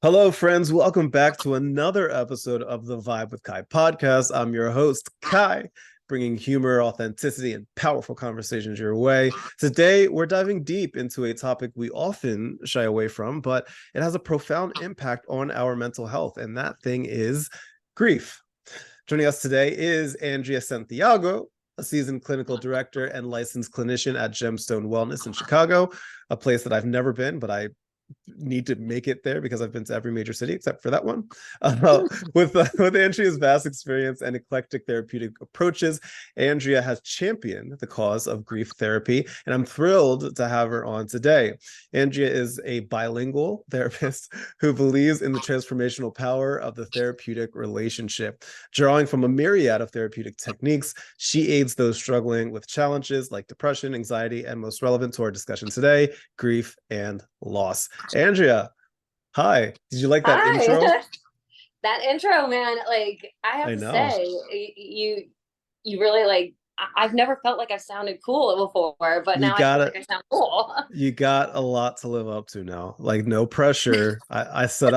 Hello, friends. Welcome back to another episode of the Vibe with Kai podcast. I'm your host, Kai, bringing humor, authenticity, and powerful conversations your way. Today, we're diving deep into a topic we often shy away from, but it has a profound impact on our mental health, and that thing is grief. Joining us today is Andrea Santiago, a seasoned clinical director and licensed clinician at Gemstone Wellness in Chicago, a place that I've never been, but I need to make it there because I've been to every major city except for that one. With Andrea's vast experience and eclectic therapeutic approaches, Andrea has championed the cause of grief therapy, and I'm thrilled to have her on today. Andrea is a bilingual therapist who believes in the transformational power of the therapeutic relationship. Drawing from a myriad of therapeutic techniques, she aids those struggling with challenges like depression, anxiety, and most relevant to our discussion today, grief and loss. Andrea, hi. Did you like that Hi. intro? That intro, man, like I have I to know. say, you really like I've never felt like I've sounded cool before, but You now I feel gotta like I sound cool. you got a lot to live up to now. Like no pressure. I set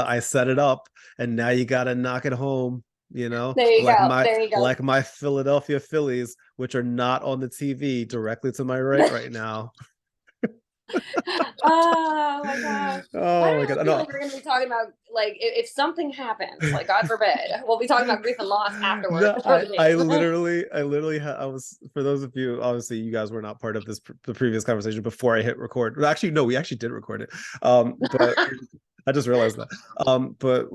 it up and now you gotta knock it home, There you like go. my There you go. like my Philadelphia Phillies, which are not on the TV directly to my right now. Oh my gosh. Why Oh do my I have god. a feeling No, we're gonna be talking about like if something happens, like God forbid, we'll be talking about grief and loss afterward no, before the game. I was, for those of you, obviously you guys were not part of the previous conversation before I hit record. Well, actually, no, we actually did record it. But I just realized that. But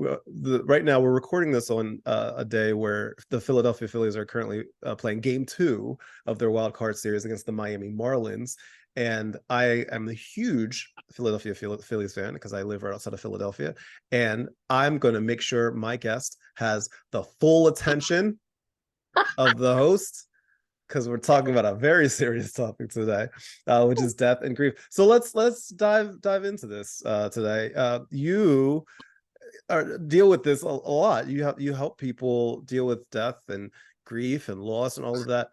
right now we're recording this on a day where the Philadelphia Phillies are currently playing Game 2 of their wild card series against the Miami Marlins. And I am a huge Philadelphia Phillies fan because I live right outside of Philadelphia. And I'm going to make sure my guest has the full attention of the host because we're talking about a very serious topic today, which is death and grief. So let's dive into this today. You deal with this a lot. You help people deal with death and grief and loss and all of that.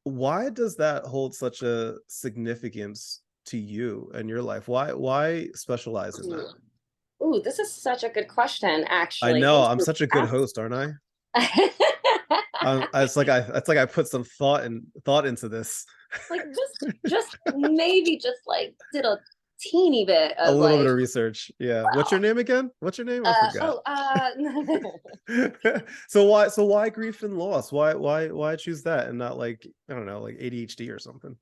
Why does that hold such a significance to you and your life? Why specialize in that? Ooh, this is such a good question, I actually. know Thanks I'm for such a good host, aren't I? asking. It's like I put some thought into this. Like just maybe just like did a teeny bit A of little bit like of research. Yeah. What's your well name again? What's your name? I forgot. oh So why grief and loss? Why choose that and not like, I don't know, like ADHD or something?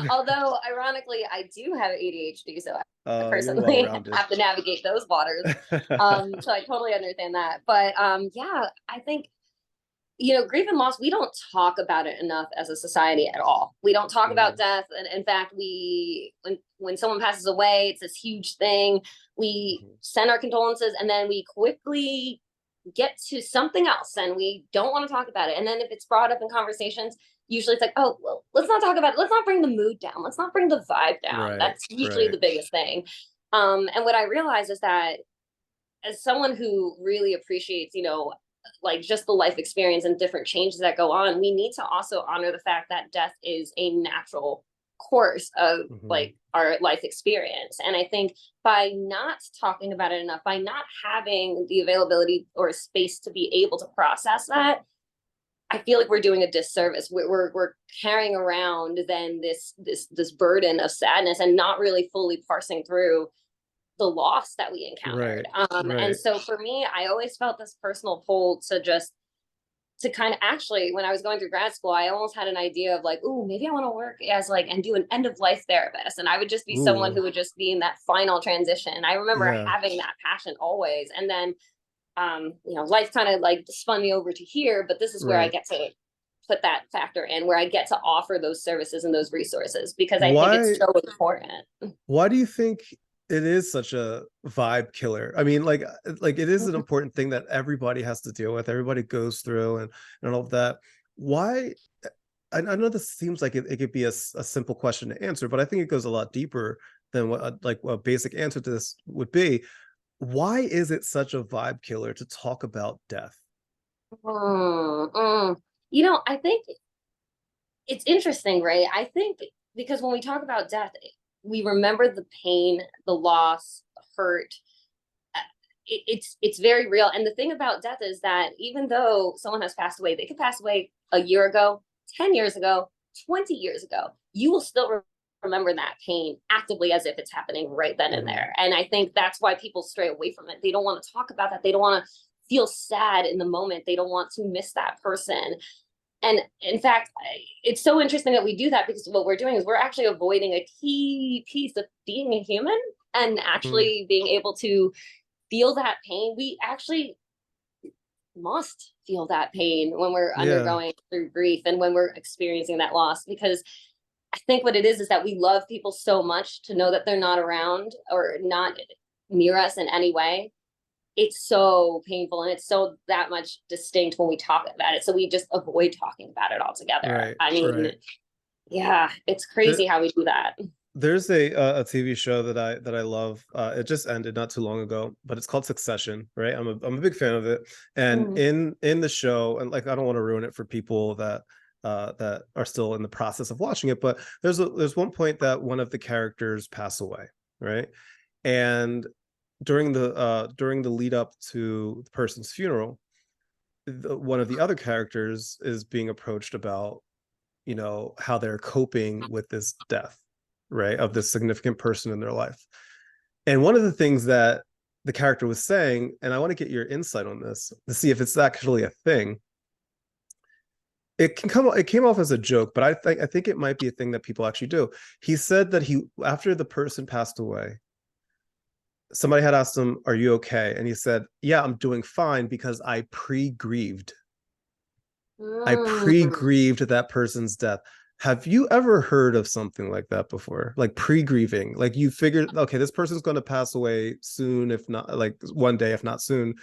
although ironically I do have ADHD, so I You're well personally rounded. have to navigate those waters. So I totally understand that, but yeah, I think grief and loss, we don't talk about it enough as a society at all. We don't talk about Mm, death. And in fact, when someone passes away, it's this huge thing. We mhm. send our condolences and then we quickly get to something else and we don't want to talk about it. And then if it's brought up in conversations, usually it's like, oh, well, let's not talk about it. Let's not bring the mood down. Let's not bring the vibe down. Right, That's usually right. the biggest thing. And what I realize is that as someone who really appreciates, like just the life experience and different changes that go on, we need to also honor the fact that death is a natural course of Mhm. like our life experience. And I think by not talking about it enough, by not having the availability or space to be able to process that, I feel like we're doing a disservice. We're carrying around then this burden of sadness and not really fully parsing through the loss that we encountered. Right, And right. so for me, I always felt this personal pull to kind of actually, when I was going through grad school, I almost had an idea of like, oh, maybe I want to work as like and do an end of life therapist. And I would just be someone Ooh, who would just be in that final transition. I remember yeah, having that passion always. And then life kind of like spun me over to here, but this is where I right. get to put that factor in, where I get to offer those services and those resources because I think it's Why so important. why do you think it is such a vibe killer? I mean, like it is an important thing that everybody has to deal with, everybody goes through and all of that. Why I know this seems like it could be a simple question to answer, but I think it goes a lot deeper than what like a basic answer to this would be. Why is it such a vibe killer to talk about death? Mm, mm. I think it's interesting, right? I think because when we talk about death, we remember the pain, the loss, the hurt. it's very real. And the thing about death is that even though someone has passed away, they could pass away a year ago, 10 years ago, 20 years ago. You will still remember that pain actively as if it's happening right then and there. And I think that's why people stray away from it. They don't want to talk about that. They don't want to feel sad in the moment. They don't want to miss that person. And in fact, it's so interesting that we do that, because what we're doing is we're actually avoiding a key piece of being a human and actually being able to feel that pain. We actually must feel that pain when we're undergoing through grief and when we're experiencing that loss, because I think what it is that we love people so much to know that they're not around or not near us in any way. It's so painful, and it's so that much distinct when we talk about it. So we just avoid talking about it altogether. Right, I mean, yeah, it's crazy how we do that. There's a TV show that I love. It just ended not too long ago, but it's called Succession, right? I'm a big fan of it. And in the show, and like I don't want to ruin it for people that that are still in the process of watching it, but there's one point that one of the characters pass away, right? And during the lead up to the person's funeral, one of the other characters is being approached about, you know, how they're coping with this death, right, of this significant person in their life. And one of the things that the character was saying, and I want to get your insight on this to see if it's actually a thing. It came off as a joke, but I think it might be a thing that people actually do. He said that after the person passed away, somebody had asked him, "Are you okay?" And he said, "Yeah, I'm doing fine because I pre-grieved. I pre-grieved that person's death." Have you ever heard of something like that before? Like pre-grieving, like you figured, okay, this person's going to pass away soon, if not like one day, if not soon.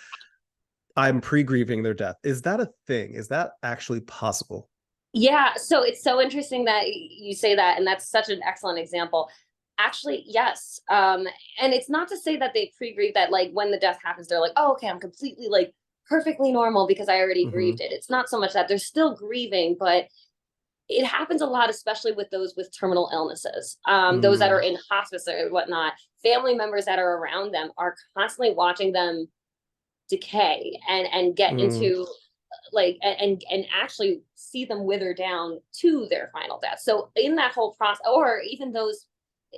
I'm pre-grieving their death. Is that a thing? Is that actually possible? Yeah, so it's so interesting that you say that, and that's such an excellent example. Actually, yes. And it's not to say that they pre-grieve, that like when the death happens, they're like, oh, okay, I'm completely like perfectly normal because I already grieved it. It's not so much that they're still grieving, but it happens a lot, especially with those with terminal illnesses, those that are in hospice or whatnot. Family members that are around them are constantly watching them decay and get into like and actually see them wither down to their final death. So in that whole process, or even those,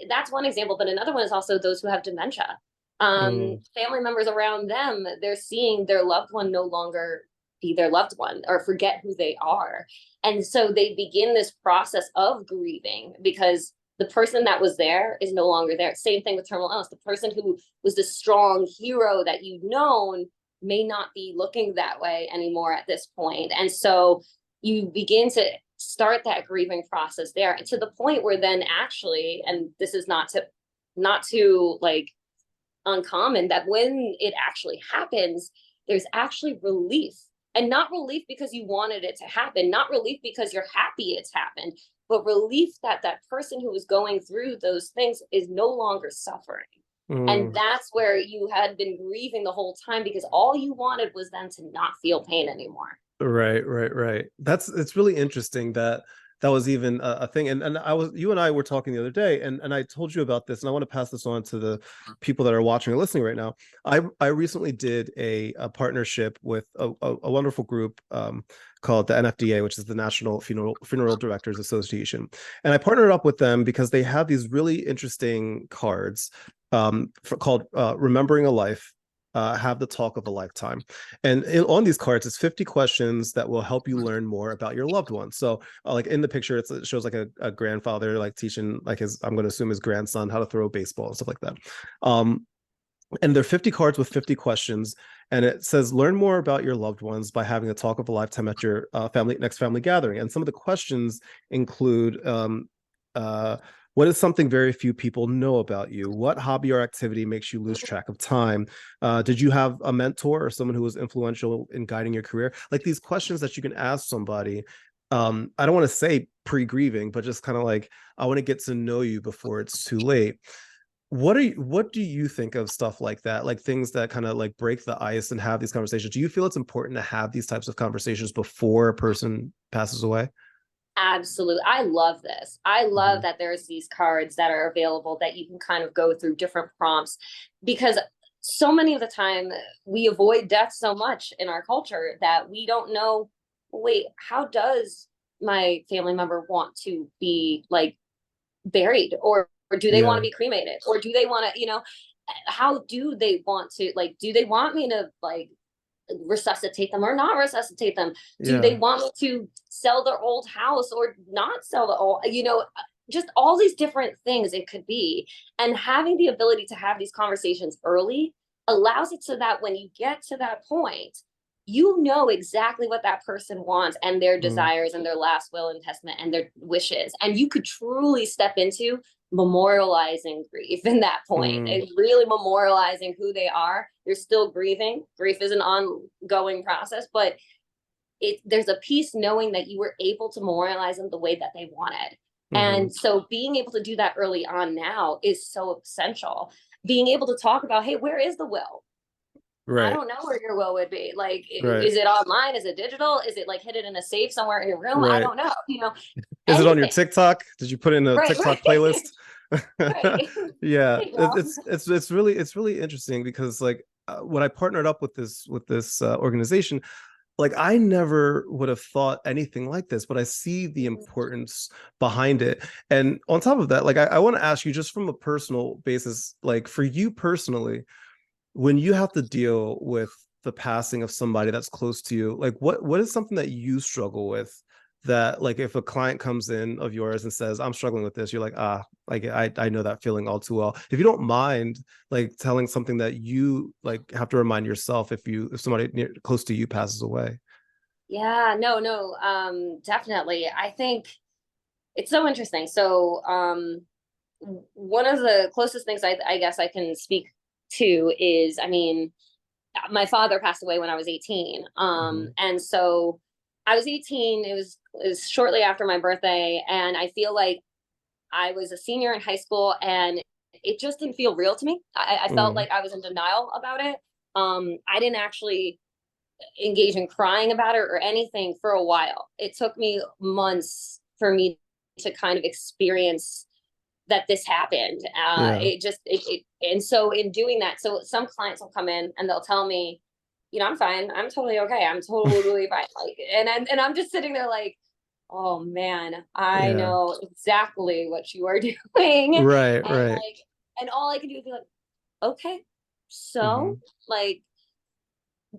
that's one example, but another one is also those who have dementia. Family members around them, they're seeing their loved one no longer be their loved one or forget who they are. And so they begin this process of grieving because the person that was there is no longer there. Same thing with terminal illness. The person who was the strong hero that you've known may not be looking that way anymore at this point. And so you begin to start that grieving process there, and to the point where then actually, and this is not too like uncommon, that when it actually happens, there's actually relief. And not relief because you wanted it to happen, not relief because you're happy it's happened, but relief that that person who was going through those things is no longer suffering. And that's where you had been grieving the whole time, because all you wanted was them to not feel pain anymore. Right. It's really interesting that that was even a thing. And you and I were talking the other day, and I told you about this, and I want to pass this on to the people that are watching or listening right now. I recently did a partnership with a wonderful group called the NFDA, which is the National Funeral Directors Association. And I partnered up with them because they have these really interesting cards called Remembering a Life. Have the talk of a lifetime. And on these cards, it's 50 questions that will help you learn more about your loved one. So like in the picture, it shows like a grandfather like teaching like I'm going to assume his grandson how to throw a baseball and stuff like that. And there are 50 cards with 50 questions. And it says, learn more about your loved ones by having a talk of a lifetime at your next family gathering. And some of the questions include, what is something very few people know about you? What hobby or activity makes you lose track of time? Did you have a mentor or someone who was influential in guiding your career? Like these questions that you can ask somebody. I don't want to say pre-grieving, but just kind of like, I want to get to know you before it's too late. What do you think of stuff like that? Like things that kind of like break the ice and have these conversations. Do you feel it's important to have these types of conversations before a person passes away? Absolutely. I love this. I love that there's these cards that are available that you can kind of go through different prompts, because so many of the time we avoid death so much in our culture that we don't know, wait, how does my family member want to be like buried, or do they want to Yeah. be cremated, or do they want to, how do they want to, like, do they want me to like resuscitate them or not resuscitate them? Do they Yeah. want me to sell their old house or not sell the old, just all these different things it could be. And having the ability to have these conversations early allows it so that when you get to that point, you know exactly what that person wants and their Mm. desires and their last will and testament and their wishes. And you could truly step into memorializing grief in that point, Mm. and really memorializing who they are. You're still grieving. Grief is an ongoing process, but there's a piece knowing that you were able to memorialize them the way that they wanted. Hmm. And so being able to do that early on now is so essential. Being able to talk about, hey, where is the will? I Right. don't know where your will would be. Like, Right. is it online? Is it digital? Is it like hidden in a safe somewhere in your room? I Right. don't know. Is it on your Anything. TikTok? Did you put it in a Right, TikTok right, playlist? right. Yeah, You know? it's really interesting because like when I partnered up with this organization, like I never would have thought anything like this, but I see the importance behind it. And on top of that, like I want to ask you just from a personal basis, like for you personally, when you have to deal with the passing of somebody that's close to you, like what is something that you struggle with, that like if a client comes in of yours and says I'm struggling with this, you're like, like I know that feeling all too well. If you don't mind like telling something that you like have to remind yourself if somebody close to you passes away. Yeah, no, no, definitely. I think it's so interesting. So, one of the closest things I guess I can speak to is, I mean, my father passed away when I was 18. Hmm. And so I was 18. It was shortly after my birthday, and I feel like I was a senior in high school, and it just didn't feel real to me. I felt Mm. like I was in denial about it. I didn't actually engage in crying about it or anything for a while. It took me months for me to kind of experience that this happened. Yeah. And so in doing that, so some clients will come in and they'll tell me, I'm fine. I'm totally okay. I'm totally fine. Like, and I'm just sitting there like, oh man, I Yeah. know exactly what you are doing. Right. And Right. like, and all I can do is be like, okay, so Hmm. like,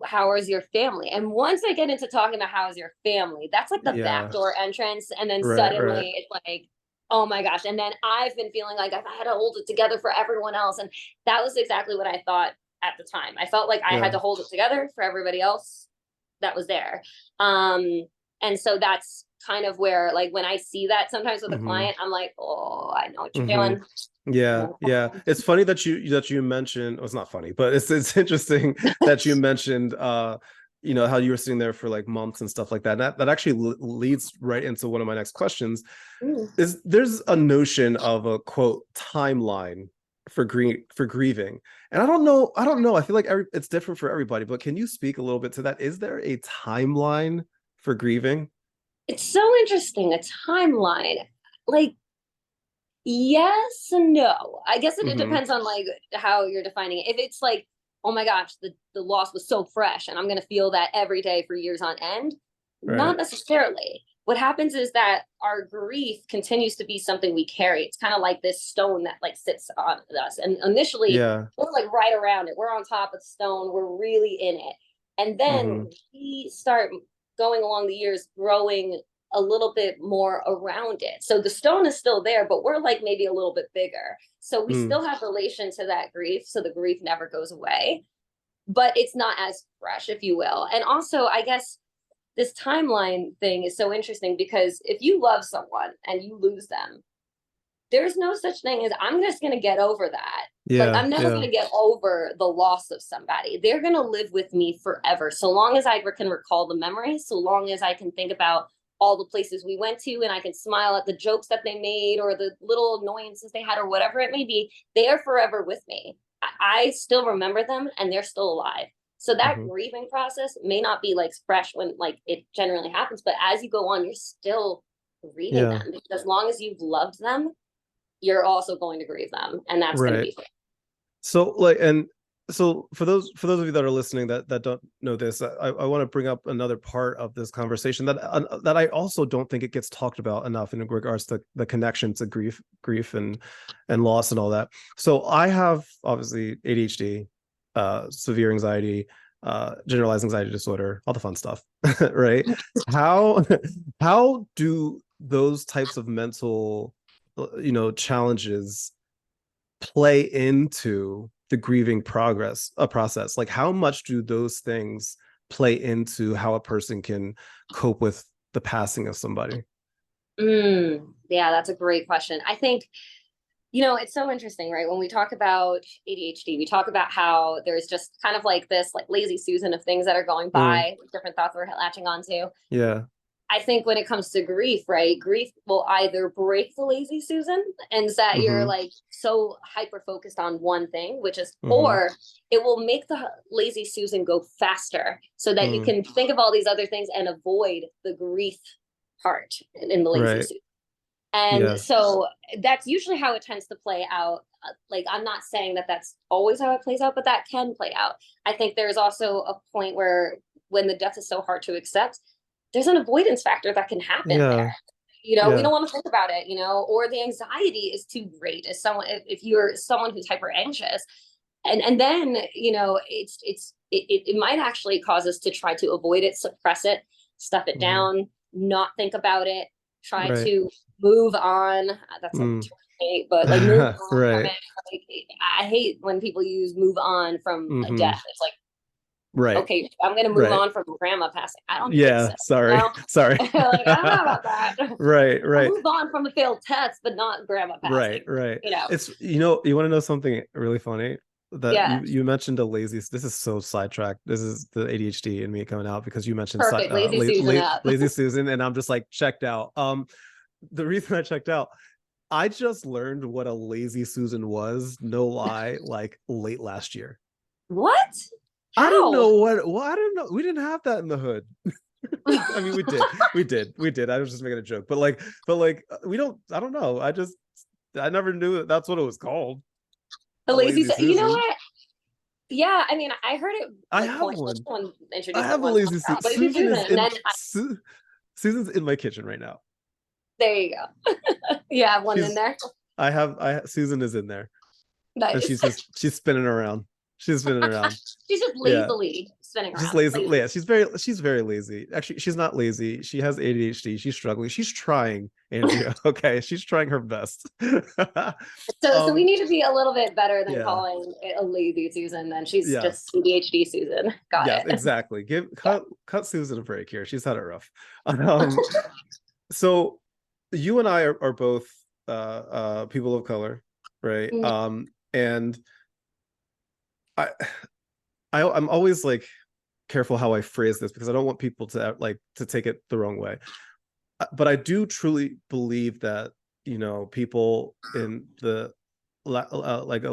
how is your family? And once I get into talking about how is your family, that's like the Yeah. backdoor entrance. And then Right. Right. suddenly it's like, oh my gosh. And then I've been feeling like I've had to hold it together for everyone else. And that was exactly what I thought at the time. I felt like I had Yeah. to hold it together for everybody else that was there. Um, and so that's kind of where, like, when I see that sometimes with a Hmm. client, I'm like, oh, I know what you're Hmm. doing. Yeah, yeah. It's funny that you mentioned, well, it's not funny, but it's interesting that you mentioned how you were sitting there for like months and stuff like that. That actually leads right into one of my next questions. Mm. Is there's a notion of a quote timeline for grieving. And I don't know. I feel like it's different for everybody, but can you speak a little bit to that? Is there a timeline for grieving? It's so interesting. A timeline. Like, yes and no. I guess it Hmm. depends on like how you're defining it. If it's like, oh my gosh, the loss was so fresh and I'm gonna feel that every day for years on end, Right. not necessarily. What happens is that our grief continues to be something we carry. It's kind of like this stone that like sits on us. And initially Yeah. we're like right around it. We're on top of the stone. We're really in it. And then Hmm. we start going along the years, growing a little bit more around it. So the stone is still there, but we're like maybe a little bit bigger. So we Mm. still have relation to that grief. So the grief never goes away, but it's not as fresh, if you will. And also, I guess this timeline thing is so interesting because if you love someone and you lose them, there's no such thing as I'm just going to get over that. Like, Yeah. I'm never going Yeah. to get over the loss of somebody. They're going to live with me forever. So long as I can recall the memories, so long as I can think about all the places we went to and I can smile at the jokes that they made or the little annoyances they had or whatever it may be, they are forever with me. I still remember them and they're still alive. So that Hmm. grieving process may not be like fresh when like it generally happens, but as you go on, you're still grieving Yeah. them because as long as you've loved them, you're also going to grieve them, and that's going to Right. be So like, and so for those of you that are listening that don't know this, I want to bring up another part of this conversation that I also don't think it gets talked about enough in regards to the connection to grief and loss and all that. So I have obviously ADHD, severe anxiety, generalized anxiety disorder, all the fun stuff, right? How how do those types of mental, challenges play into the grieving process? Like, how much do those things play into how a person can cope with the passing of somebody? Yeah, that's a great question. I think, it's so interesting, right? When we talk about ADHD, we talk about how there's just kind of like this like lazy Susan of things that are going Mm, by, different thoughts we're latching onto. yeah. I think when it comes to grief, right? Grief will either break the lazy Susan and that you're Mm-hmm. like so hyper focused on one thing, which is, Mm-hmm. or it will make the lazy Susan go faster so that you Mm, can think of all these other things and avoid the grief part in the lazy right. Susan. And Yeah. so that's usually how it tends to play out. Like, I'm not saying that that's always how it plays out, but that can play out. I think there's also a point where when the death is so hard to accept, there's an avoidance factor that can happen there. Yeah. We Yeah. don't want to think about it, or the anxiety is too great. As someone, if you're someone who's hyper anxious, and then it might actually cause us to try to avoid it, suppress it, stuff it Mm-hmm. down, not think about it, try Right. to move on. That's a term Mm. I hate, but like move on from Right. it. Like, I hate when people use move on from a Mm-hmm. death. It's like, Right. okay, I'm going to move Right. on from grandma passing. I don't think Yeah. so. Sorry. No, Sorry. like, I don't know about that. Right. I'll Right. move on from the failed test, but not grandma Right, passing. right. You know, It's you want to know something really funny? That yeah, you mentioned a lazy. This is so sidetracked. This is the ADHD in me coming out because you mentioned perfect. Lazy Susan up. lazy Susan, and I'm just like checked out. The reason I checked out, I just learned what a lazy Susan was. No lie, like late last year. What? I didn't How? know what. Well, I don't know. We didn't have that in the hood. I mean, we did. I was just making a joke, but we don't. I don't know. I never knew that's what it was called. The A lazy. lazy You know Susan. what? Yeah, I mean, I heard it I like have coined. one. Someone I introduced it have a one time. lazy Oh, Susan. lazy Susan Susan, is and in then Susan's in my kitchen right now. there you go. You have one in She's there. I Susan is in there, and Nice. she's spinning around. She's spinning around. She's just Yeah. lazily spinning She's around. lazy. Lazy. Yeah, she's very lazy. Actually, she's not lazy. She has ADHD. She's struggling. She's trying, Andrea. Okay, she's trying her best. So we um, need to be a little bit better than yeah, calling it a lazy Susan. Then she's yeah, just ADHD Susan. Got yes, it. exactly. Give Yeah. cut Susan a break here. She's had it rough. Um, so you and I are both people of color, right? And I I'm always like careful how I phrase this because I don't want people to to take it the wrong way. But I do truly believe that people in the like a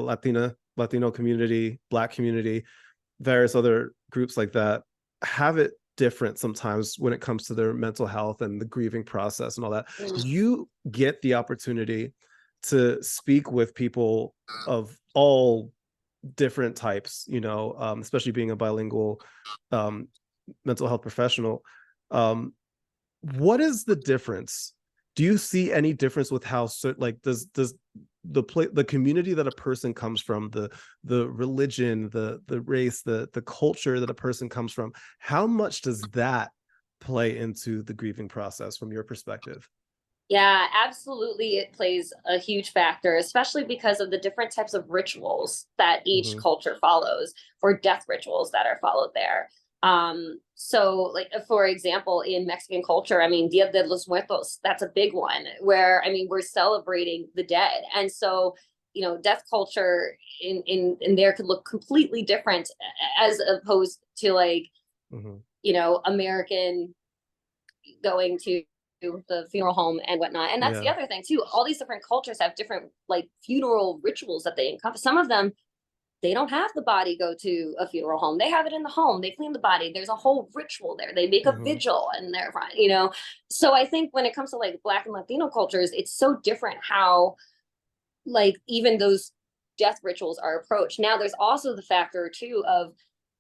Latino community, Black community, various other groups like that have it different sometimes when it comes to their mental health and the grieving process and all that. You get the opportunity to speak with people of all different types, especially being a bilingual um, mental health professional. Um, what is the difference? Do you see any difference with how like does the community that a person comes from, the religion, the race, the culture that a person comes from, how much does that play into the grieving process from your perspective? Yeah, absolutely. It plays a huge factor, especially because of the different types of rituals that each Mm-hmm. culture follows, or death rituals that are followed there. So like for example, in Mexican culture, I mean, Dia de los Muertos, that's a big one where I mean we're celebrating the dead. And so, death culture in there could look completely different as opposed to like, Mm-hmm. American going to the funeral home and whatnot. And that's the Yeah. other thing too. All these different cultures have different like funeral rituals that they encompass. Some of them, they don't have the body go to a funeral home. They have it in the home. They clean the body. There's a whole ritual there. They make a Mm-hmm. vigil and they're. So I think when it comes to like Black and Latino cultures, it's so different how like even those death rituals are approached. Now there's also the factor too of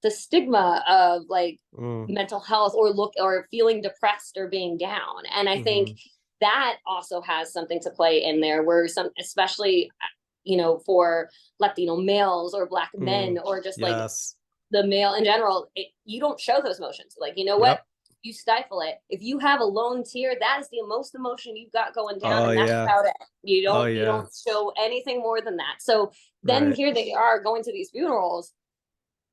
the stigma of like mental health or feeling depressed or being down. And I think that also has something to play in there, where especially, for Latino males or Black men, or just like the male in general, you don't show those emotions. Like, what? You stifle it. If you have a lone tear, that is the most emotion you've got going down, and that's about it. You don't show anything more than that. So then here they are going to these funerals,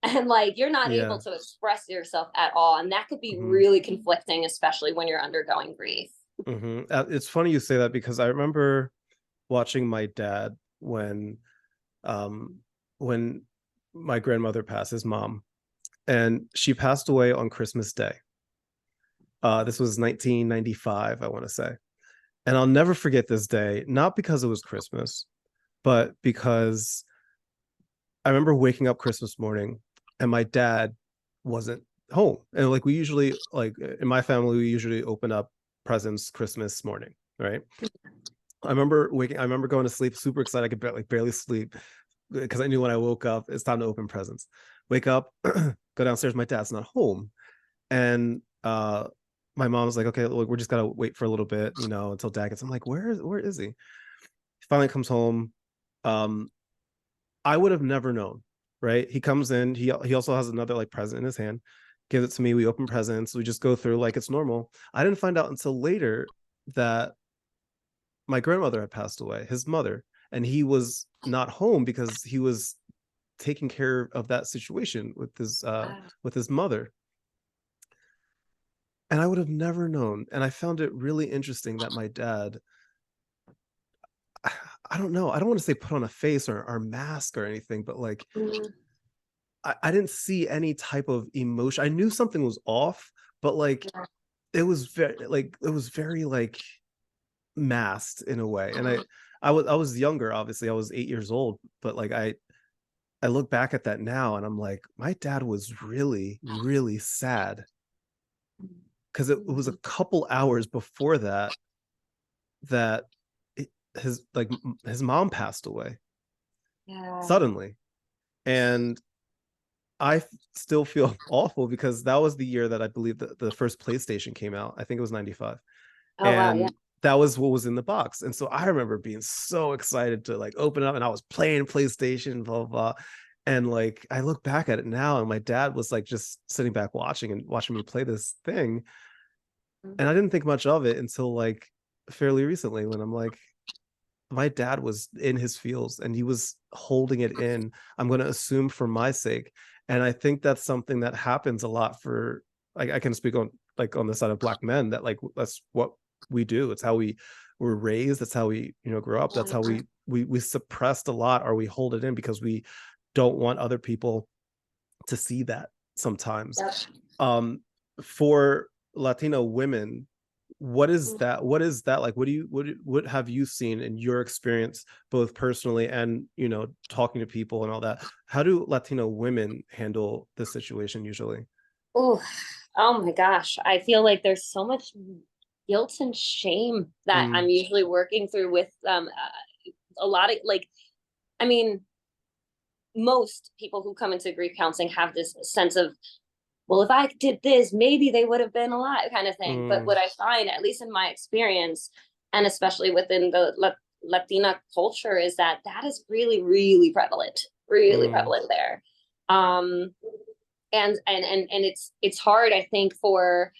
and like you're not able to express yourself at all, and that could be really conflicting, especially when you're undergoing grief. It's funny you say that, because I remember watching my dad when my grandmother passed, his mom, and she passed away on Christmas Day. This was 1995, I want to say. And I'll never forget this day, not because it was Christmas, but because I remember waking up Christmas morning and my dad wasn't home. And like we usually, like in my family, we usually open up presents Christmas morning, right? I remember going to sleep super excited. I could barely sleep because I knew when I woke up, it's time to open presents. Wake up, go downstairs, my dad's not home. And my mom was like, okay, look, we're just gotta wait for a little bit, until dad gets. I'm like, where is he? He finally comes home. I would have never known, right? He comes in, he also has another like present in his hand, gives it to me, we open presents, we just go through like it's normal. I didn't find out until later that my grandmother had passed away, his mother, and he was not home because he was taking care of that situation with his mother. And I would have never known. And I found it really interesting that my dad, I don't know, I don't want to say put on a face or mask or anything, but like I didn't see any type of emotion. I knew something was off, but like it was very like masked in a way. And I was younger, obviously. I was 8 years old, but like I look back at that now and I'm like, my dad was really, really sad. Because it was a couple hours before that his mom passed away suddenly. And I still feel awful because that was the year that I believe that the first PlayStation came out. I think it was 95. And that was what was in the box. And so I remember being so excited to like open it up, and I was playing PlayStation, blah, blah, blah. And like, I look back at it now and my dad was like just sitting back watching me play this thing. And I didn't think much of it until like fairly recently, when I'm like, my dad was in his feels and he was holding it in, I'm going to assume for my sake. And I think that's something that happens a lot for, like, I can speak on like on the side of Black men, that like, that's what we do. It's how we were raised. That's how we, grow up. That's how we suppressed a lot, or we hold it in because we don't want other people to see that sometimes. For Latino women, what is that like? What have you seen in your experience, both personally and talking to people and all that? How do Latino women handle this situation usually? Oh my gosh, I feel like there's so much guilt and shame that I'm usually working through with a lot of like, I mean, most people who come into grief counseling have this sense of, well, if I did this, maybe they would have been alive, kind of thing. But what I find, at least in my experience, and especially within the Latina culture, is that is really, really prevalent, there. And it's hard, I think, for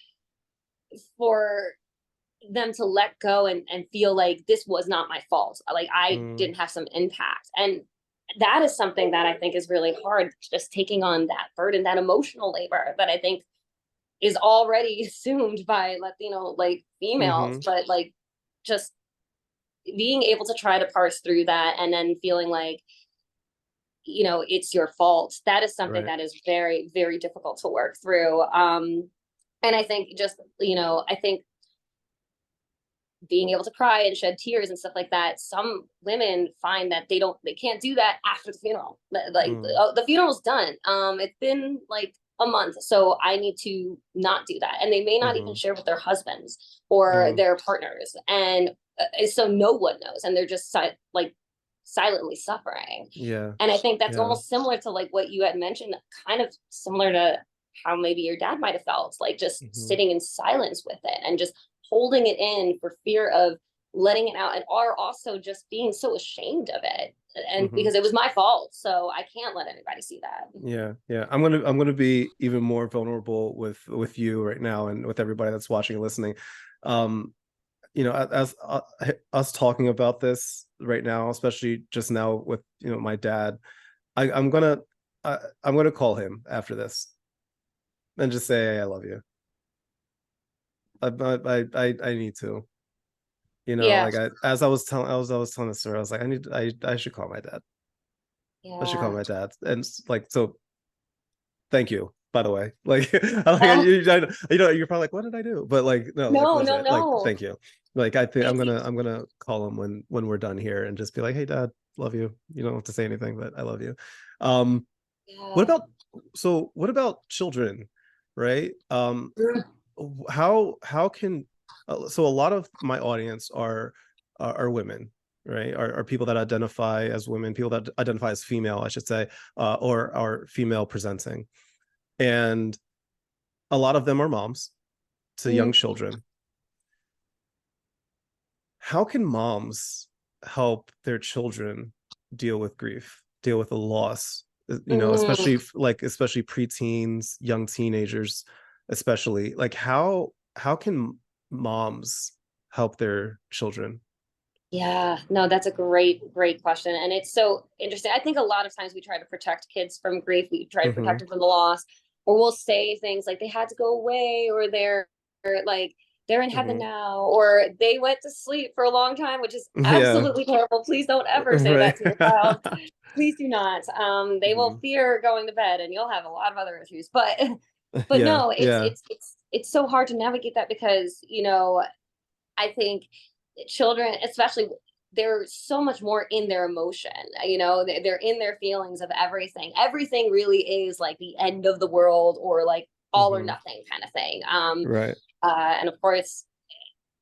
them to let go and feel like this was not my fault. Like I didn't have some impact. And that is something that I think is really hard, just taking on that burden, that emotional labor that I think is already assumed by Latino like females, but like just being able to try to parse through that and then feeling like, it's your fault. That is something that is very, very difficult to work through. And I think just, I think being able to cry and shed tears and stuff like that, some women find that they can't do that after the funeral. Like the funeral's done. It's been like a month, so I need to not do that. And they may not even share with their husbands or their partners. And so no one knows. And they're just like silently suffering. Yeah. And I think that's Yeah. almost similar to like what you had mentioned, kind of similar to how maybe your dad might have felt, like just sitting in silence with it and just holding it in for fear of letting it out, and are also just being so ashamed of it, and because it was my fault, so I can't let anybody see that. Yeah, yeah. I'm gonna be even more vulnerable with you right now and with everybody that's watching and listening. You know, as us talking about this right now, especially just now with, you know, my dad, I'm gonna I'm gonna call him after this and just say, hey, I love you. I need to, you know, Yeah. like as I was telling the story, I was like, I should call my dad. I should call Yeah. my dad. And like, so thank you, by the way. Like, Oh, you know, you're probably like, what did I do? But like, no, like no, no, legit, like, no. thank you. Like, I think Thank you. I'm gonna call him when we're done here and just be like, hey, dad, love you. You don't have to say anything, but I love you. Um, what Yeah. about what about children, right? Mm. How can so a lot of my audience are women, right? Are people that identify as women, people that identify as female, I should say, or are female presenting, and a lot of them are moms to young Mm. children. How can moms help their children deal with grief, deal with a loss? You know, Mm. especially preteens, young teenagers, especially. Like how can moms help their children? Yeah, no, that's a great, great question. And it's so interesting. I think a lot of times we try to protect kids from grief. We try to protect Hmm. them from the loss, or we'll say things like they had to go away, or like they're in heaven Hmm. now, or they went to sleep for a long time, which is Yeah. absolutely terrible. Please don't ever say Right. that to your child. Please do not. They will Hmm. fear going to bed, and you'll have a lot of other issues. But Yeah. no, Yeah. it's so hard to navigate that because, you know, I think children, especially, they're so much more in their emotion. You know, they're in their feelings of everything. Everything really is like the end of the world, or like all or Hmm. nothing kind of thing. Right. And of course,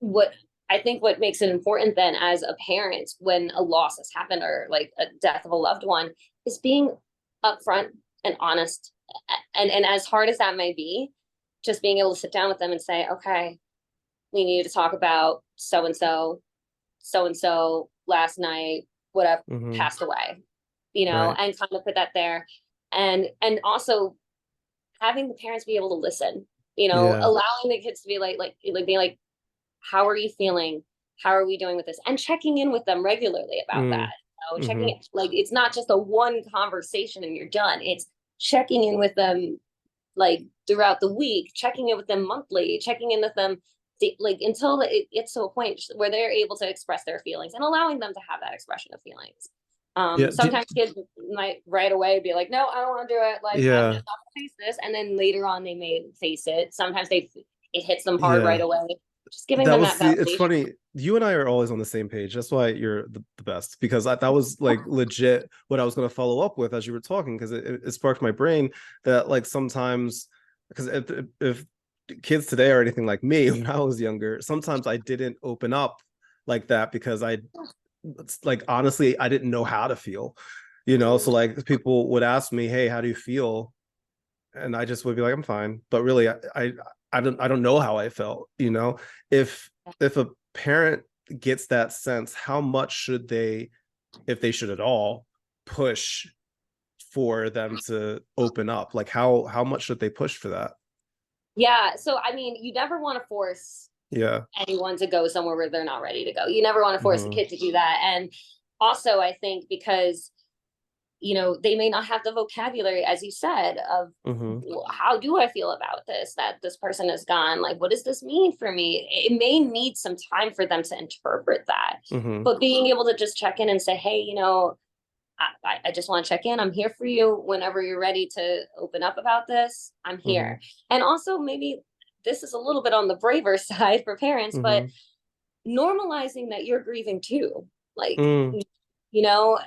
what I think what makes it important then as a parent when a loss has happened, or like a death of a loved one, is being upfront and honest. And as hard as that may be, just being able to sit down with them and say, okay, we need to talk about so and so, so and so last night, whatever, Hmm. passed away, you know, Right. and kind of put that there. And also having the parents be able to listen, you know, Yeah. allowing the kids to be like being like, how are you feeling? How are we doing with this? And checking in with them regularly about that. Mm. You know, checking Hmm. it, like it's not just a one conversation and you're done. It's checking in with them like throughout the week, checking in with them monthly, checking in with them like until it gets to a point where they're able to express their feelings and allowing them to have that expression of feelings. Yeah. Sometimes kids might right away be like, no, I don't want to do it. Like, I'm Yeah. just not gonna face this. And then later on they may face it. Sometimes it hits them hard right Yeah. away. Just giving That them was that the, it's validation. funny. You and I are always on the same page. That's why you're the best, because that was like legit what I was going to follow up with as you were talking, because it sparked my brain that like sometimes, because if kids today are anything like me when I was younger, sometimes I didn't open up like that because like honestly I didn't know how to feel, you know. So like people would ask me, hey, how do you feel? And I just would be like, I'm fine. But really, I don't know how I felt. You know, if a parent gets that sense, how much should they, if they should at all, push for them to open up? Like how much should they push for that? Yeah. So, I mean, you never want to force Yeah. anyone to go somewhere where they're not ready to go. You never want to force a Hmm. kid to do that. And also, I think because, you know, they may not have the vocabulary, as you said, of Hmm. how do I feel about this, that this person is gone? Like, what does this mean for me? It may need some time for them to interpret that. Hmm. But being able to just check in and say, hey, you know, I just want to check in. I'm here for you whenever you're ready to open up about this. I'm Hmm. here. And also, maybe this is a little bit on the braver side for parents, but Hmm. normalizing that you're grieving too. Like, Mm. you know,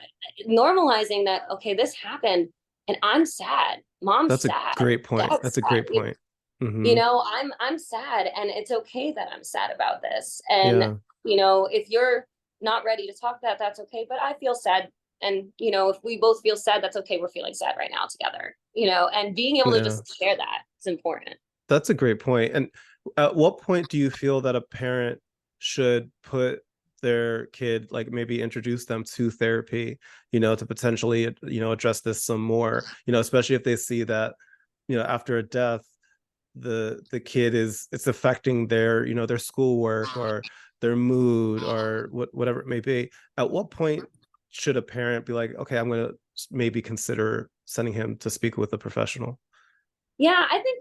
normalizing that, okay, this happened and I'm sad. Mom's That's a sad. great point. Dad's That's a great sad. point. You Hmm. know, I'm sad and it's okay that I'm sad about this. And, Yeah. you know, if you're not ready to talk that, that's okay. But I feel sad. And, if we both feel sad, that's okay. We're feeling sad right now together, and being able to Yeah, just share that is important. that's a great point. And at what point do you feel that a parent should put their kid, like maybe introduce them to therapy, to potentially, address this some more, especially if they see that, after a death, the kid it's affecting their, their schoolwork or their mood or whatever it may be. At what point should a parent be like, okay, I'm going to maybe consider sending him to speak with a professional? Yeah, I think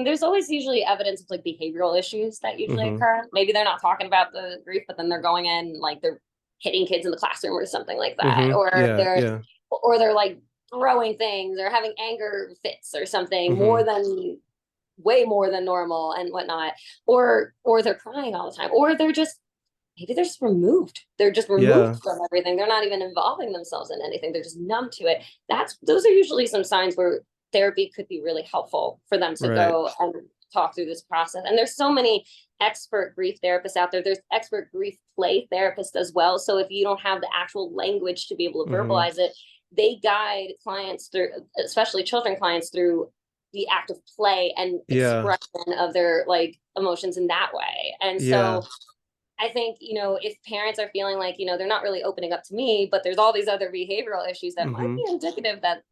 there's always usually evidence of like behavioral issues that usually Mm-hmm. occur. Maybe they're not talking about the grief, but then they're going in like they're hitting kids in the classroom or something like that, Mm-hmm. or Yeah, they're yeah. like throwing things or having anger fits or something Mm-hmm. way more than normal and whatnot, or they're crying all the time, or maybe they're just removed. They're just removed Yeah. from everything. They're not even involving themselves in anything. They're just numb to it. Those are usually some signs where therapy could be really helpful for them to Right. go and talk through this process. And there's so many expert grief therapists out there. There's expert grief play therapists as well. So if you don't have the actual language to be able to Mm-hmm. verbalize it, they guide clients through, especially children clients, through the act of play and Yeah. expression of their like emotions in that way. And Yeah. so I think, if parents are feeling like, they're not really opening up to me, but there's all these other behavioral issues that might Mm-hmm. be indicative that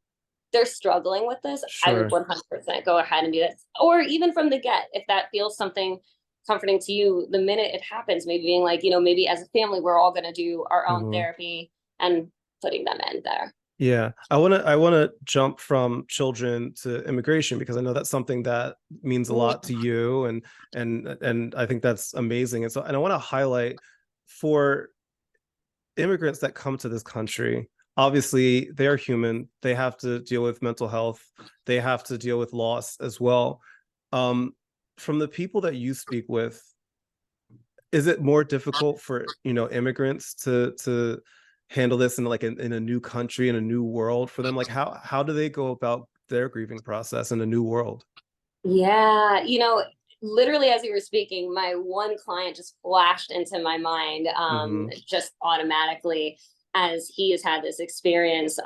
they're struggling with this, I would Sure. 100% go ahead and do that. Or even from the get, if that feels something comforting to you, the minute it happens, maybe being like, maybe as a family, we're all going to do our own Mm-hmm. therapy and putting them in there. Yeah, I want to jump from children to immigration because I know that's something that means a lot to you, and I think that's amazing. And I want to highlight for immigrants that come to this country. Obviously, they are human. They have to deal with mental health. They have to deal with loss as well. Um, from the people that you speak with, is it more difficult for immigrants to handle this in a new country, in a new world for them? Like how do they go about their grieving process in a new world? Yeah, literally as you were speaking, my one client just flashed into my mind, Mm-hmm. just automatically, as he has had this experience,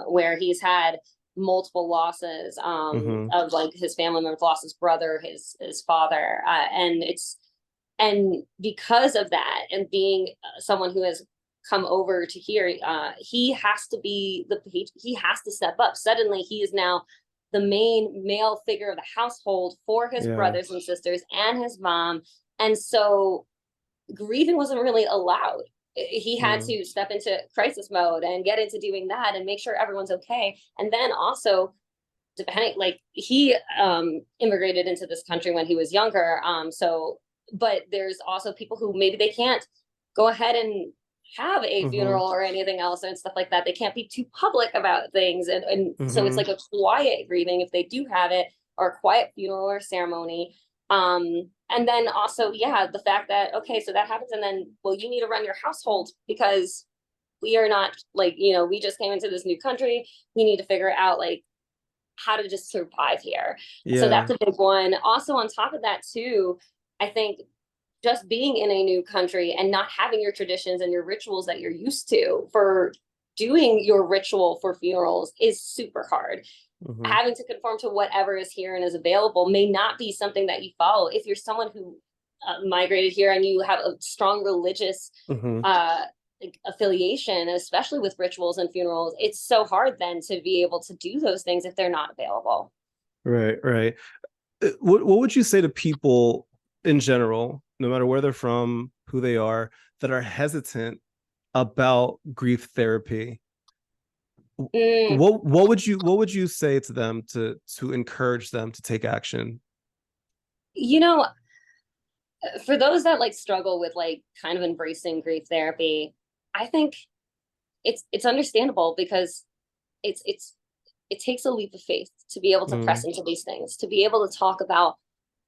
where he's had multiple losses, Mm-hmm. of like his family members, lost his brother, his father, and because of that, and being someone who has come over to here, he has to he has to step up. Suddenly, he is now the main male figure of the household for his Yeah. brothers and sisters and his mom, and so grieving wasn't really allowed. He had Mm. to step into crisis mode and get into doing that and make sure everyone's okay, and then also depending, like he immigrated into this country when he was younger, so but there's also people who maybe they can't go ahead and have a Mm-hmm. funeral or anything else and stuff like that. They can't be too public about things, and so it's Mm-hmm. like a quiet grieving if they do have it, or a quiet funeral or ceremony. And then also, yeah, the fact that okay, so that happens, and then well, you need to run your household because we are not like, we just came into this new country. We need to figure out like how to just survive here. So Yeah. that's a big one. Also, on top of that, too, I think just being in a new country and not having your traditions and your rituals that you're used to for doing your ritual for funerals is super hard. Mm-hmm. Having to conform to whatever is here and is available may not be something that you follow. If you're someone who migrated here and you have a strong religious Mm-hmm. uh, like affiliation, especially with rituals and funerals, it's so hard then to be able to do those things if they're not available. Right, right. What would you say to people in general, no matter where they're from, who they are, that are hesitant about grief therapy? Mm, What would you say to them to encourage them to take action? you know, for those that like struggle with like kind of embracing grief therapy, I think it's understandable because it's it takes a leap of faith to be able to press Mm, into these things, to be able to talk about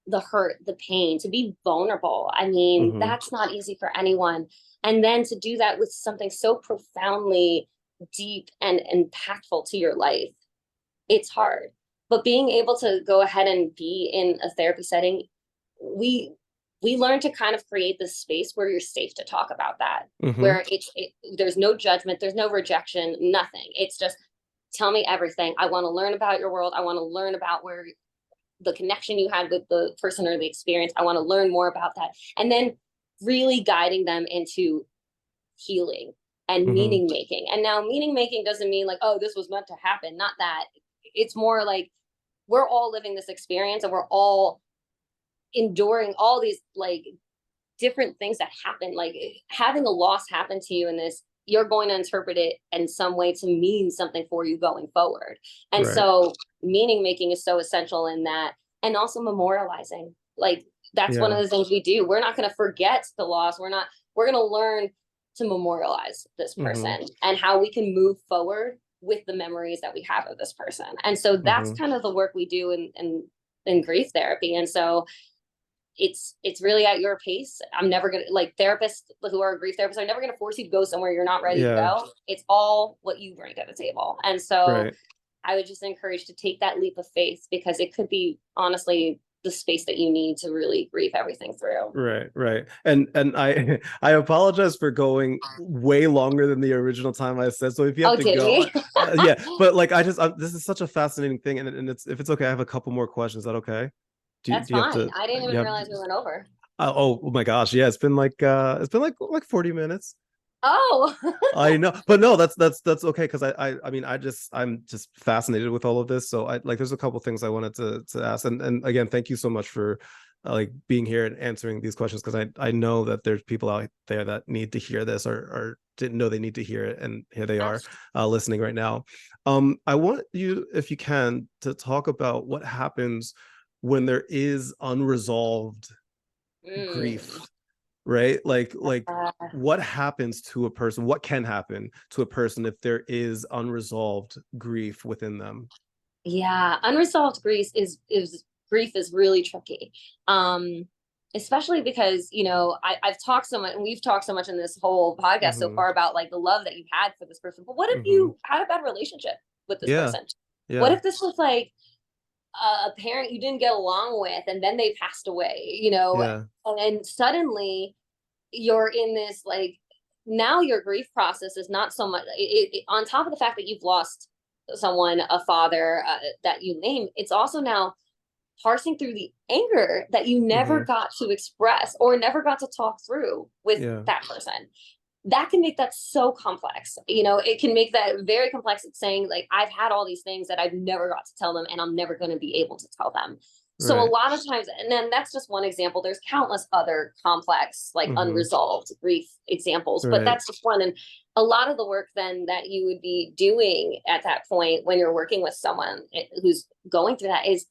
the hurt, the pain, to be vulnerable. I mean, mm-hmm. that's not easy for anyone. And then to do that with something so profoundly deep and impactful to your life, it's hard. But being able to go ahead and be in a therapy setting, we we learn to kind of create this space where you're safe to talk about that, Mm-hmm. where there's no judgment, there's no rejection, nothing. It's just, tell me everything. I want to learn about your world. I want to learn about where the connection you had with the person or the experience. I want to learn more about that. And then really guiding them into healing and Mm-hmm. meaning making. And now meaning making doesn't mean like, oh, this was meant to happen. Not that. It's more like we're all living this experience and we're all enduring all these like different things that happen. Like having a loss happen to you in this, you're going to interpret it in some way to mean something for you going forward. And Right. so meaning making is so essential in that. And also memorializing. Like that's one of the things we do. We're not going to forget the loss. We're going to learn to memorialize this person and how we can move forward with the memories that we have of this person. And so that's kind of the work we do in grief therapy. And so it's really at your pace. I'm never gonna, like, therapists who are grief therapists are never gonna force you to go somewhere you're not ready to go. It's all what you bring to the table. And so I would just encourage to take that leap of faith, because it could be honestly the space that you need to really grieve everything through. Right. And I apologize for going way longer than the original time I said. So if you have to go, yeah. But like this is such a fascinating thing, and it's, if it's okay, I have a couple more questions. Is that okay? That's fine. I didn't even realize we went over. Oh my gosh, yeah. It's been like 40 minutes. Oh, I know, but no, that's okay, because I'm just fascinated with all of this. So there's a couple things I wanted to ask, and again, thank you so much for like being here and answering these questions, because I know that there's people out there that need to hear this, or didn't know they need to hear it, and here they are listening right now. I want you, if you can, to talk about what happens when there is unresolved grief. Right? Like what happens to a person? What can happen to a person if there is unresolved grief within them? Yeah, unresolved grief is really tricky. Especially because, you know, I've talked so much, and we've talked so much in this whole podcast so far about like the love that you've had for this person. But what if you had a bad relationship with this person? What if this was like a parent you didn't get along with, and then they passed away, you know, and suddenly you're in this, like, now your grief process is not so much on top of the fact that you've lost someone, a father, that you name. It's also now parsing through the anger that you never got to express or never got to talk through with that person. That can make that so complex. You know, it can make that very complex. It's saying like, I've had all these things that I've never got to tell them, and I'm never going to be able to tell them. So a lot of times, and then that's just one example. There's countless other complex, like unresolved grief examples, but that's just one. And a lot of the work then that you would be doing at that point when you're working with someone who's going through that is,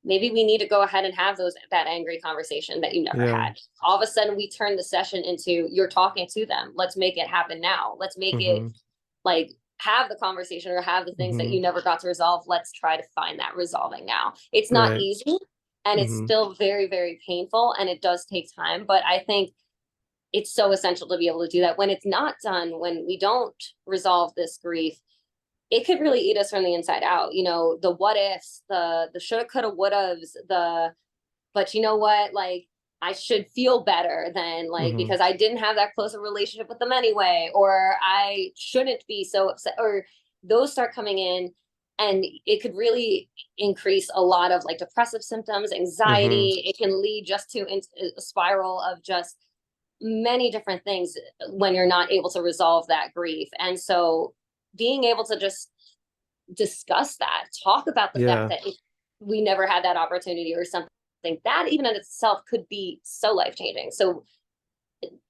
maybe we need to go ahead and have that angry conversation that you never had. All of a sudden we turn the session into, you're talking to them. Let's make it happen now. Let's make it like, have the conversation or have the things that you never got to resolve. Let's try to find that resolving now. It's not easy, and it's still very, very painful, and it does take time. But I think it's so essential to be able to do that. When it's not done, when we don't resolve this grief, it could really eat us from the inside out. You know, the what ifs, the shoulda, coulda, wouldas, but you know what, like, I should feel better than, like, because I didn't have that close a relationship with them anyway, or I shouldn't be so upset, or those start coming in, and it could really increase a lot of like depressive symptoms, anxiety. It can lead just to a spiral of just many different things when you're not able to resolve that grief. And so being able to just discuss that, talk about the fact that we never had that opportunity or something, that even in itself could be so life-changing. So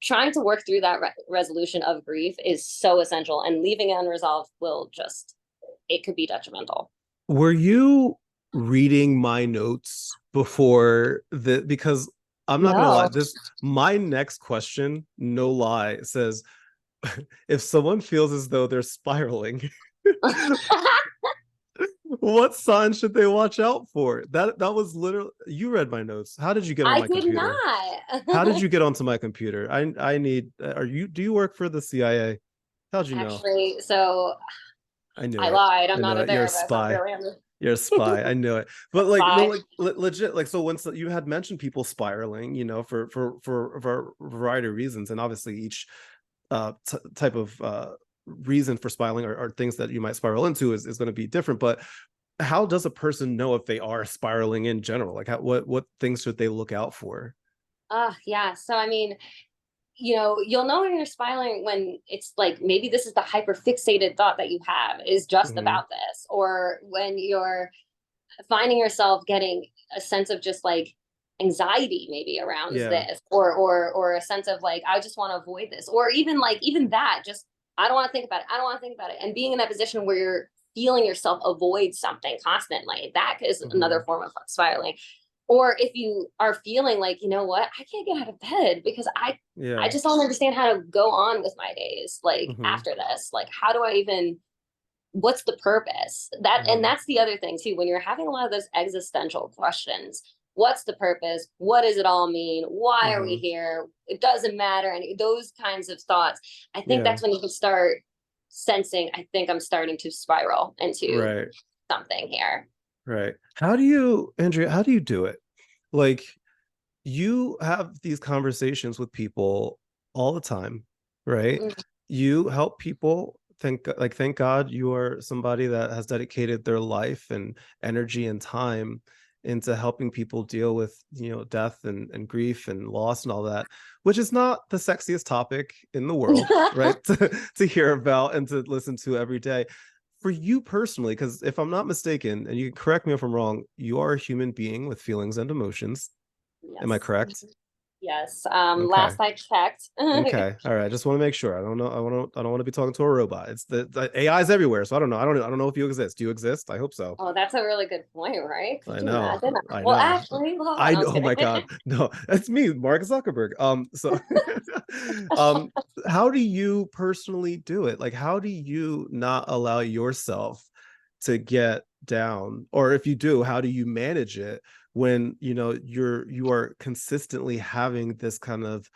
trying to work through that resolution of grief is so essential, and leaving it unresolved will just, it could be detrimental. Were you reading my notes before because I'm not gonna lie, my next question, no lie, says, if someone feels as though they're spiraling, what signs should they watch out for? That was literally, you read my notes. How did you get on my computer? I did not. How did you get onto my computer? I need, do you work for the CIA? How'd you know? Actually, so I knew I lied. I'm not a therapist. therapist. You're a spy. You're a spy. I knew it. But like, no, Bye. like legit, like, so once you had mentioned people spiraling, for a variety of reasons, and obviously each type of reason for spiraling, or things that you might spiral into, is going to be different. But how does a person know if they are spiraling in general? Like, what things should they look out for? Yeah. So I mean, you'll know when you're spiraling when it's like maybe this is the hyper fixated thought that you have is just Hmm. about this, or when you're finding yourself getting a sense of just like anxiety maybe around Yeah. this, or a sense of like I just want to avoid this, or even like even that just I don't want to think about it, I don't want to think about it, and being in that position where you're feeling yourself avoid something constantly, that is another Hmm. form of spiraling. Or if you are feeling like, you know what, I can't get out of bed because I Yeah. just don't understand how to go on with my days like Hmm. after this, like how do I even, what's the purpose, that, and Hmm. that's the other thing too, when you're having a lot of those existential questions, what's the purpose, what does it all mean, why are we Hmm. here, it doesn't matter, and those kinds of thoughts, I think Yeah. that's when you can start sensing, I think I'm starting to spiral into Right. something here. Right. How do you, Andrea, how do you do it? Like, you have these conversations with people all the time, right? Mm. You help people. Thank God you are somebody that has dedicated their life and energy and time into helping people deal with, death and grief and loss and all that, which is not the sexiest topic in the world, right? To hear about and to listen to every day. For you personally, because if I'm not mistaken, and you can correct me if I'm wrong, you are a human being with feelings and emotions. Am I Yes. correct? Yes. Okay. Last I checked. Okay. All right. I just want to make sure. I don't know. I don't want to be talking to a robot. It's the AI is everywhere. So I don't know. I don't know if you exist. Do you exist? I hope so. Oh, that's a really good point, right? I Could you know. imagine? I Well, know. actually, hold on. I I know. was Oh my kidding. God. No, that's me, Mark Zuckerberg. So um how do you personally do it? Like, how do you not allow yourself to get down? Or if you do, how do you manage it when you are consistently having this kind of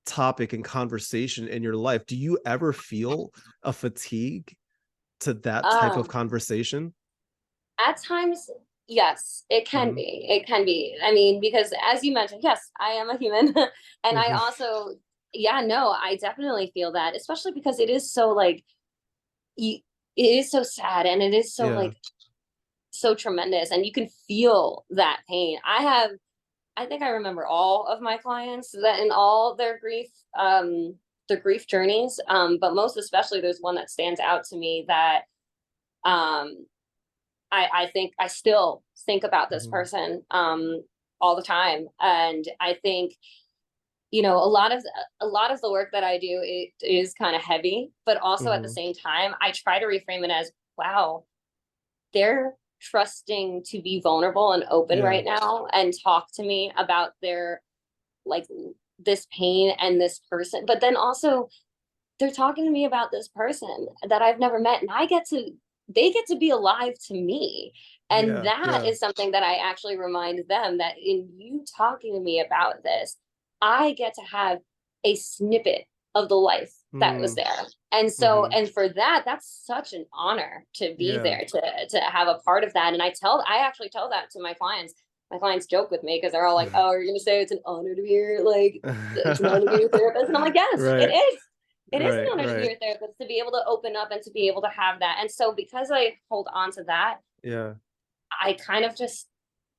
topic and conversation in your life? Do you ever feel a fatigue to that type of Um, conversation? at times, yes, it can Hmm. be. It can be. I mean, because as you mentioned, yes, I am a human. And I Hmm. also, yeah, no, I definitely feel that, especially because it is so like, you, it is so sad and it is so Yeah. like, so tremendous. And you can feel that pain. I think I remember all of my clients that in all their grief journeys. But most especially, there's one that stands out to me that um, I think I still think about this Hmm. person all the time, and I think a lot of the work that I do, it is kind of heavy, but also at the Hmm. same time, I try to reframe it as, wow, they're trusting to be vulnerable and open Yeah. right now and talk to me about their like this pain and this person, but then also they're talking to me about this person that I've never met, and they get to be alive to me. And Yeah. that Yeah. is something that I actually remind them that in you talking to me about this, I get to have a snippet of the life that was Mm. there. And so, Hmm. and for that, that's such an honor to be Yeah. there, to have a part of that. And I actually tell that to my clients. My clients joke with me because they're all like, "Oh, you're gonna say it's an honor to be here, like it's an honor to be your therapist," and I'm like, "Yes, it Right. is. It is an Right. honor to be Right. your therapist, to be able to open up and to be able to have that." And so because I hold on to that, Yeah. I kind of just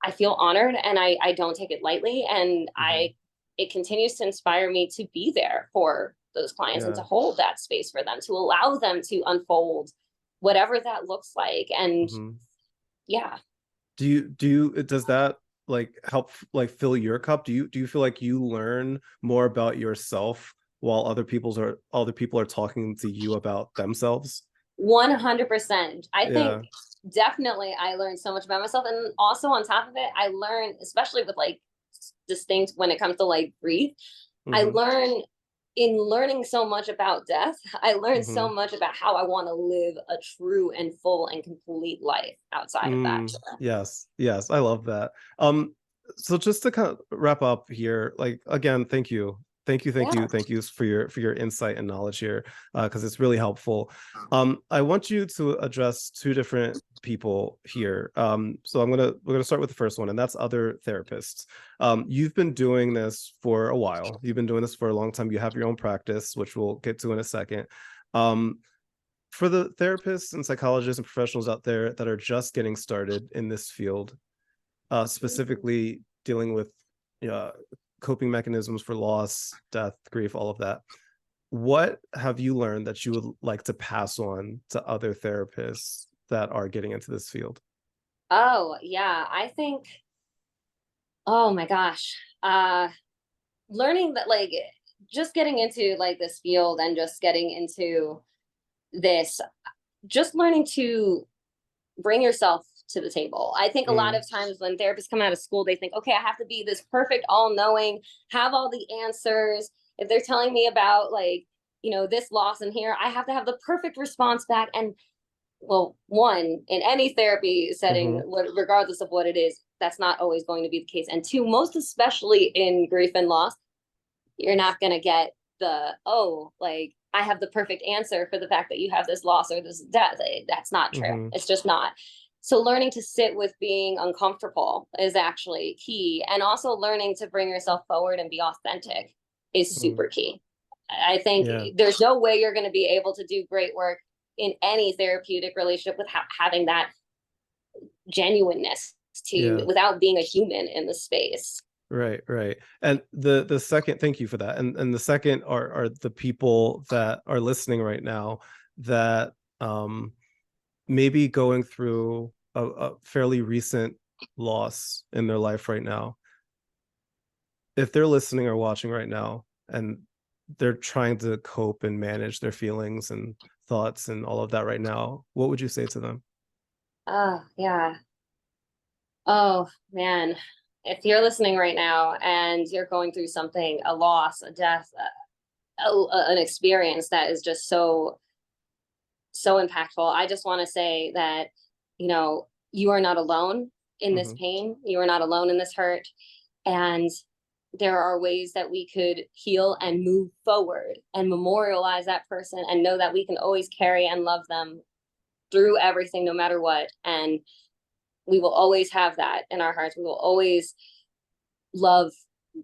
I feel honored, and I don't take it lightly, and Hmm. I it continues to inspire me to be there for those clients and to Yeah. hold that space for them, to allow them to unfold whatever that looks like. And Hmm. yeah. Does that like help like fill your cup? Do you feel like you learn more about yourself while other people are talking to you about themselves? 100%. I think Yeah. definitely I learned so much about myself. And also on top of it, I learned, especially with like distinct when it comes to like grief, I Hmm. learn in learning so much about death, I learned so Hmm. much about how I want to live a true and full and complete life outside of that. Mm, yes, yes, I love that. So just to kind of wrap up here, like again, thank you Thank you, Yeah. thank you for your insight and knowledge here, because it's really helpful. I want you to address two different people here. So we're gonna start with the first one, and that's other therapists. You've been doing this for a while. You've been doing this for a long time. You have your own practice, which we'll get to in a second. For the therapists and psychologists and professionals out there that are just getting started in this field, specifically dealing with uh, coping mechanisms for loss, death, grief, all of that. What have you learned that you would like to pass on to other therapists that are getting into this field? Oh, yeah. I think, oh my gosh. Learning that, like, just getting into like this field and just getting into this, just learning to bring yourself to the table. I think a lot Mm, of times when therapists come out of school, they think, okay, I have to be this perfect, all knowing, have all the answers. If they're telling me about, like, this loss in here, I have to have the perfect response back. And well, one, in any therapy setting, mhm, regardless of what it is, that's not always going to be the case. And two, most especially in grief and loss, you're not going to get oh, like, I have the perfect answer for the fact that you have this loss or this death. That's not true. mhm, It's just not. So learning to sit with being uncomfortable is actually key. And also learning to bring yourself forward and be authentic is mm. super key. I think Yeah, there's no way you're going to be able to do great work in any therapeutic relationship without having that genuineness yeah. without being a human in the space. Right, right. And the second, thank you for that. And the second are the people that are listening right now that maybe going through a fairly recent loss in their life right now. If they're listening or watching right now and they're trying to cope and manage their feelings and thoughts and all of that right now, what would you say to them? Oh, yeah. Oh, man. If you're listening right now and you're going through something, a loss, a death, an experience that is just so impactful, I just want to say that, you are not alone in this Hmm. pain. You are not alone in this hurt. And there are ways that we could heal and move forward and memorialize that person and know that we can always carry and love them through everything, no matter what. And we will always have that in our hearts. We will always love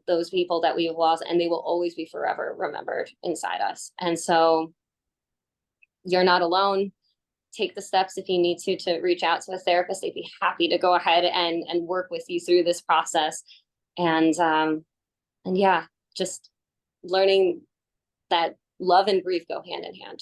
those people that we have lost, and they will always be forever remembered inside us. And so you're not alone. Take the steps if you need to reach out to a therapist. They'd be happy to go ahead and work with you through this process. And yeah, just learning that love and grief go hand in hand.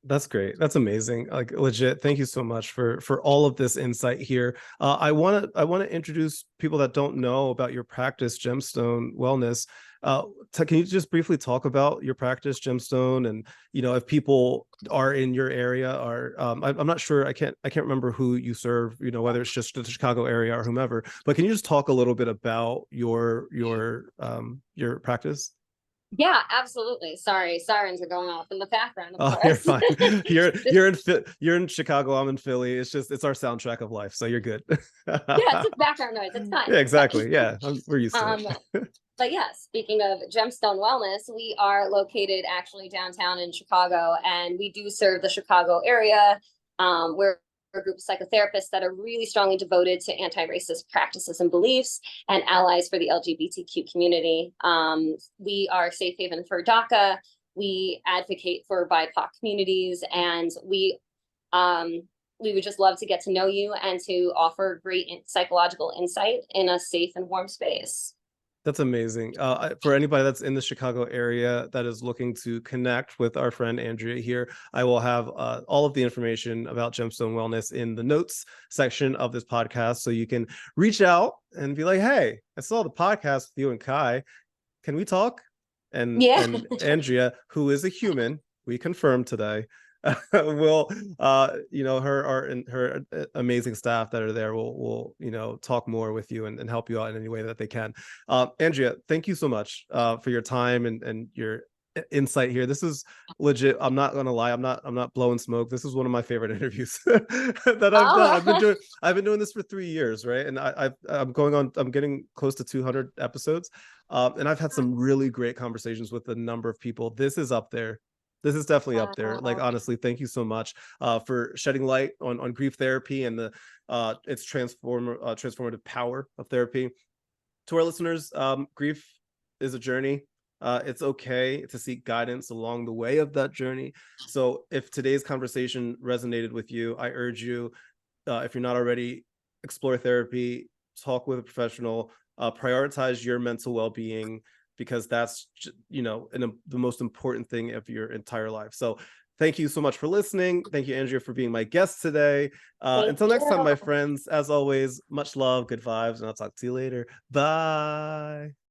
That's great. That's amazing. Like legit. Thank you so much for all of this insight here. I want to introduce people that don't know about your practice, Gemstone Wellness. Can you just briefly talk about your practice, Gemstone, and if people are in your area, or I'm not sure. I can't remember who you serve. Whether it's just the Chicago area or whomever. But can you just talk a little bit about your practice? Yeah, absolutely. Sorry, sirens are going off in the background, of Oh, you're course. fine. You're This, you're in you're in Chicago. I'm in Philly. It's our soundtrack of life. So you're good. yeah, it's just background noise. It's fine. Yeah, It's fine. exactly. Yeah, we're used to Um, it. but yeah, speaking of Gemstone Wellness, we are located actually downtown in Chicago, and we do serve the Chicago area. We're a group of psychotherapists that are really strongly devoted to anti-racist practices and beliefs and allies for the LGBTQ community. We are safe haven for DACA. We advocate for BIPOC communities, and we would just love to get to know you and to offer great psychological insight in a safe and warm space. That's amazing. For anybody that's in the Chicago area that is looking to connect with our friend Andrea here, I will have all of the information about Gemstone Wellness in the notes section of this podcast, so you can reach out and be like, "Hey, I saw the podcast with you and Kai. Can we talk?" And Yeah. and Andrea, who is a human, we confirmed today, will her amazing staff that are there will talk more with you and help you out in any way that they can. Andrea, thank you so much for your time and your insight here. This is legit. I'm not gonna lie. I'm not blowing smoke. This is one of my favorite interviews that I've done. Oh, I've been doing this for 3 years, right? And I'm getting close to 200 episodes. And I've had some really great conversations with a number of people. This is up there. This is definitely up there. Like, wow. honestly, thank you so much for shedding light on grief therapy and the its transformative power of therapy. To our listeners, grief is a journey. It's okay to seek guidance along the way of that journey. So if today's conversation resonated with you, I urge you, if you're not already, explore therapy, talk with a professional, prioritize your mental well-being, because that's, the most important thing of your entire life. So thank you so much for listening. Thank you, Andrea, for being my guest today. Thank Until next time, my you. friends, as always, much love, good vibes, and I'll talk to you later. Bye.